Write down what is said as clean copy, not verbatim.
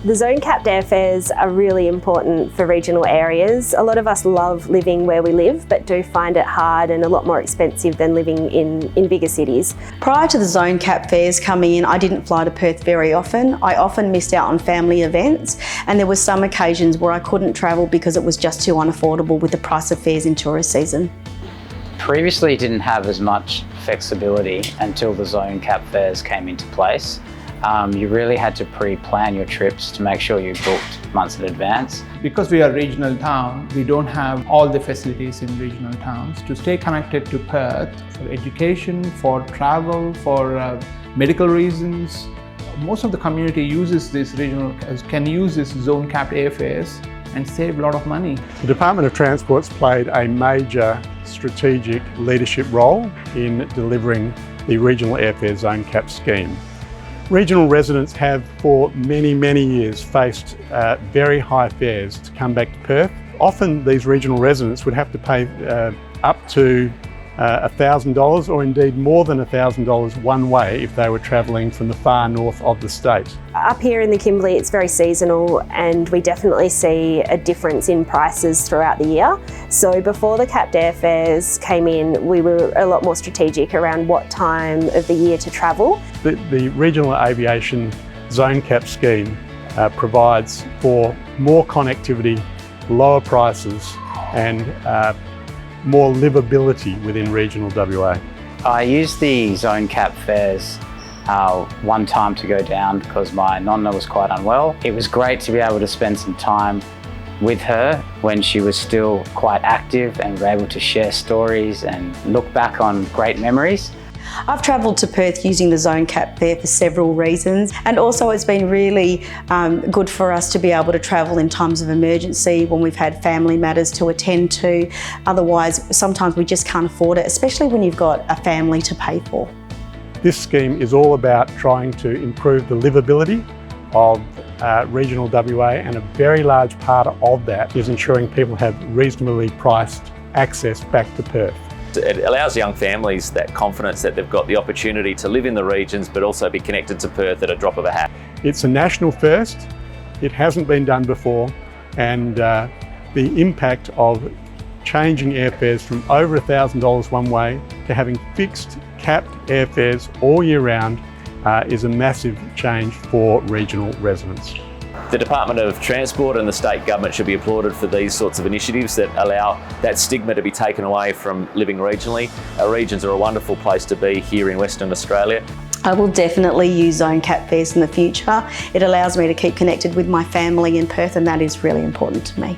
The zone-capped airfares are really important for regional areas. A lot of us love living where we live, but do find it hard and a lot more expensive than living in bigger cities. Prior to the zone-capped fares coming in, I didn't fly to Perth very often. I often missed out on family events, and there were some occasions where I couldn't travel because it was just too unaffordable with the price of fares in tourist season. Previously didn't have as much flexibility until the zone cap fares came into place. You really had to pre-plan your trips to make sure you booked months in advance. Because we are a regional town, we don't have all the facilities in regional towns. To stay connected to Perth for education, for travel, for medical reasons, most of the community uses this can use this zone-capped airfares and save a lot of money. The Department of Transport's played a major strategic leadership role in delivering the regional airfare zone cap scheme. Regional residents have for many, many years faced very high fares to come back to Perth. Often these regional residents would have to pay up to $1,000 or indeed more than $1,000 one way if they were travelling from the far north of the state. Up here in the Kimberley, it's very seasonal and we definitely see a difference in prices throughout the year. So before the capped airfares came in, we were a lot more strategic around what time of the year to travel. The Regional Aviation Zone Cap scheme provides for more connectivity, lower prices and more livability within regional WA. I used the zone cap fares one time to go down because my nonna was quite unwell. It was great to be able to spend some time with her when she was still quite active and we were able to share stories and look back on great memories. I've travelled to Perth using the zone cap fare for several reasons, and also it's been really good for us to be able to travel in times of emergency when we've had family matters to attend to. Otherwise, sometimes we just can't afford it, especially when you've got a family to pay for. This scheme is all about trying to improve the livability of regional WA, and a very large part of that is ensuring people have reasonably priced access back to Perth. It allows young families that confidence that they've got the opportunity to live in the regions but also be connected to Perth at a drop of a hat. It's a national first, it hasn't been done before, and the impact of changing airfares from over $1,000 one way to having fixed capped airfares all year round is a massive change for regional residents. The Department of Transport and the state government should be applauded for these sorts of initiatives that allow that stigma to be taken away from living regionally. Our regions are a wonderful place to be here in Western Australia. I will definitely use zone cap fares in the future. It allows me to keep connected with my family in Perth, and that is really important to me.